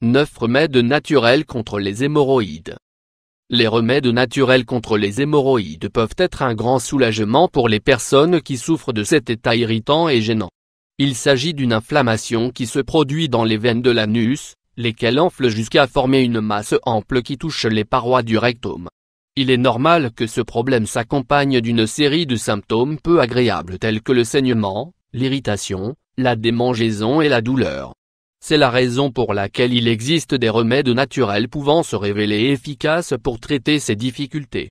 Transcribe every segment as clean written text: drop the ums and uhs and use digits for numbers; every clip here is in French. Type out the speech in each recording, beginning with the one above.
9 remèdes naturels contre les hémorroïdes. Les remèdes naturels contre les hémorroïdes peuvent être un grand soulagement pour les personnes qui souffrent de cet état irritant et gênant. Il s'agit d'une inflammation qui se produit dans les veines de l'anus, lesquelles enflent jusqu'à former une masse ample qui touche les parois du rectum. Il est normal que ce problème s'accompagne d'une série de symptômes peu agréables tels que le saignement, l'irritation, la démangeaison et la douleur. C'est la raison pour laquelle il existe des remèdes naturels pouvant se révéler efficaces pour traiter ces difficultés.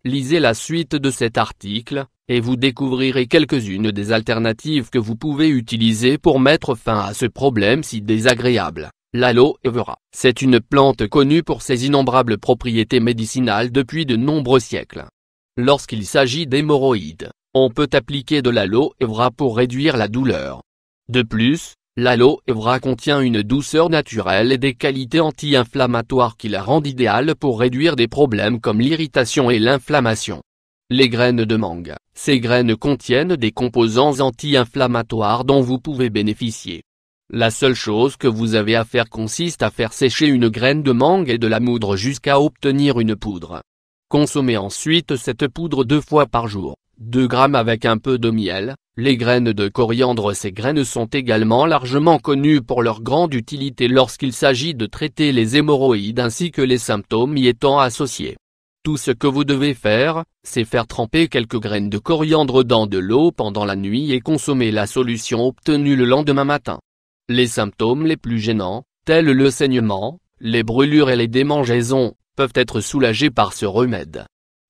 Lisez la suite de cet article, et vous découvrirez quelques-unes des alternatives que vous pouvez utiliser pour mettre fin à ce problème si désagréable. L'aloe vera, c'est une plante connue pour ses innombrables propriétés médicinales depuis de nombreux siècles. Lorsqu'il s'agit d'hémorroïdes, on peut appliquer de l'aloe vera pour réduire la douleur. De plus, l'aloe vera contient une douceur naturelle et des qualités anti-inflammatoires qui la rendent idéale pour réduire des problèmes comme l'irritation et l'inflammation. Les graines de mangue, ces graines contiennent des composants anti-inflammatoires dont vous pouvez bénéficier. La seule chose que vous avez à faire consiste à faire sécher une graine de mangue et de la moudre jusqu'à obtenir une poudre. Consommez ensuite cette poudre 2 fois par jour, 2 grammes avec un peu de miel. Les graines de coriandre. Ces graines sont également largement connues pour leur grande utilité lorsqu'il s'agit de traiter les hémorroïdes ainsi que les symptômes y étant associés. Tout ce que vous devez faire, c'est faire tremper quelques graines de coriandre dans de l'eau pendant la nuit et consommer la solution obtenue le lendemain matin. Les symptômes les plus gênants, tels le saignement, les brûlures et les démangeaisons, peuvent être soulagés par ce remède.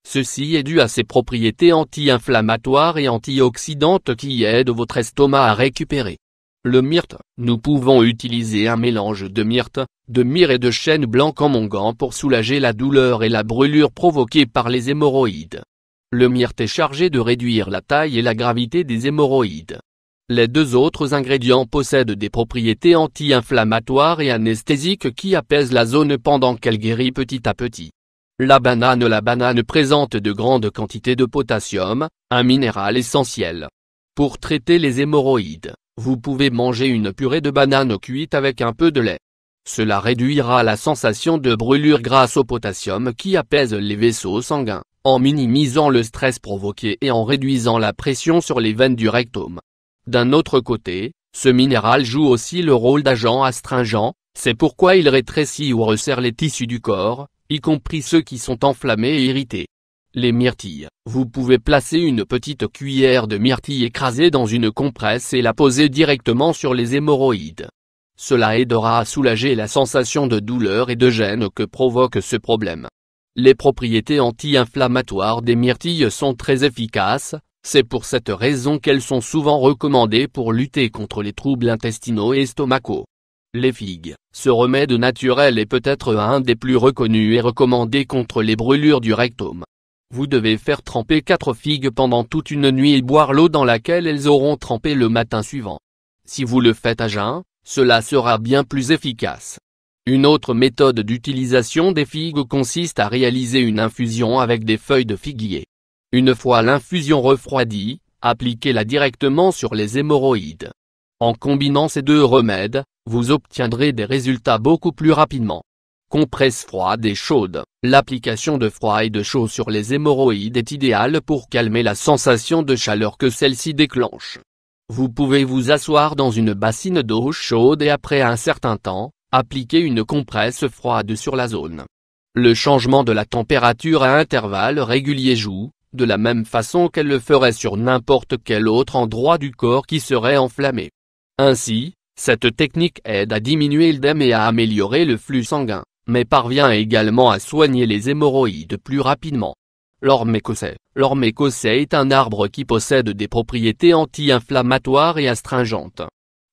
Ceci est dû à ses propriétés anti-inflammatoires et antioxydantes qui aident votre estomac à récupérer. Le myrte, nous pouvons utiliser un mélange de myrte, de myrrhe et de chêne blanc comme onguent pour soulager la douleur et la brûlure provoquées par les hémorroïdes. Le myrte est chargé de réduire la taille et la gravité des hémorroïdes. Les 2 autres ingrédients possèdent des propriétés anti-inflammatoires et anesthésiques qui apaisent la zone pendant qu'elle guérit petit à petit. La banane présente de grandes quantités de potassium, un minéral essentiel. Pour traiter les hémorroïdes, vous pouvez manger une purée de banane cuite avec un peu de lait. Cela réduira la sensation de brûlure grâce au potassium qui apaise les vaisseaux sanguins, en minimisant le stress provoqué et en réduisant la pression sur les veines du rectum. D'un autre côté, ce minéral joue aussi le rôle d'agent astringent, c'est pourquoi il rétrécit ou resserre les tissus du corps, y compris ceux qui sont enflammés et irrités. Les myrtilles, vous pouvez placer une petite cuillère de myrtille écrasée dans une compresse et la poser directement sur les hémorroïdes. Cela aidera à soulager la sensation de douleur et de gêne que provoque ce problème. Les propriétés anti-inflammatoires des myrtilles sont très efficaces, c'est pour cette raison qu'elles sont souvent recommandées pour lutter contre les troubles intestinaux et estomacaux. Les figues, ce remède naturel est peut-être un des plus reconnus et recommandés contre les brûlures du rectum. Vous devez faire tremper 4 figues pendant toute une nuit et boire l'eau dans laquelle elles auront trempé le matin suivant. Si vous le faites à jeun, cela sera bien plus efficace. Une autre méthode d'utilisation des figues consiste à réaliser une infusion avec des feuilles de figuier. Une fois l'infusion refroidie, appliquez-la directement sur les hémorroïdes. En combinant ces 2 remèdes, vous obtiendrez des résultats beaucoup plus rapidement. Compresse froide et chaude. L'application de froid et de chaud sur les hémorroïdes est idéale pour calmer la sensation de chaleur que celle-ci déclenche. Vous pouvez vous asseoir dans une bassine d'eau chaude et après un certain temps, appliquer une compresse froide sur la zone. Le changement de la température à intervalles réguliers joue, de la même façon qu'elle le ferait sur n'importe quel autre endroit du corps qui serait enflammé. Ainsi, cette technique aide à diminuer l'œdème et à améliorer le flux sanguin, mais parvient également à soigner les hémorroïdes plus rapidement. L'orme écossais. L'orme écossais est un arbre qui possède des propriétés anti-inflammatoires et astringentes.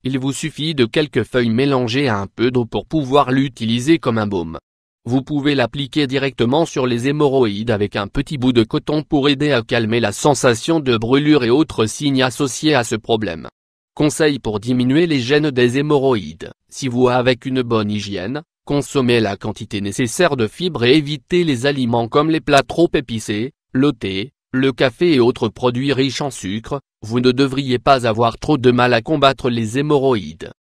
Il vous suffit de quelques feuilles mélangées à un peu d'eau pour pouvoir l'utiliser comme un baume. Vous pouvez l'appliquer directement sur les hémorroïdes avec un petit bout de coton pour aider à calmer la sensation de brûlure et autres signes associés à ce problème. Conseil pour diminuer les gènes des hémorroïdes. Si vous avec une bonne hygiène, consommez la quantité nécessaire de fibres et évitez les aliments comme les plats trop épicés, le thé, le café et autres produits riches en sucre, vous ne devriez pas avoir trop de mal à combattre les hémorroïdes.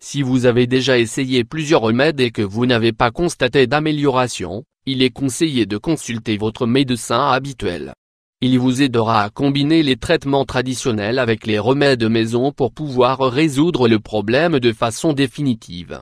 Si vous avez déjà essayé plusieurs remèdes et que vous n'avez pas constaté d'amélioration, il est conseillé de consulter votre médecin habituel. Il vous aidera à combiner les traitements traditionnels avec les remèdes maison pour pouvoir résoudre le problème de façon définitive.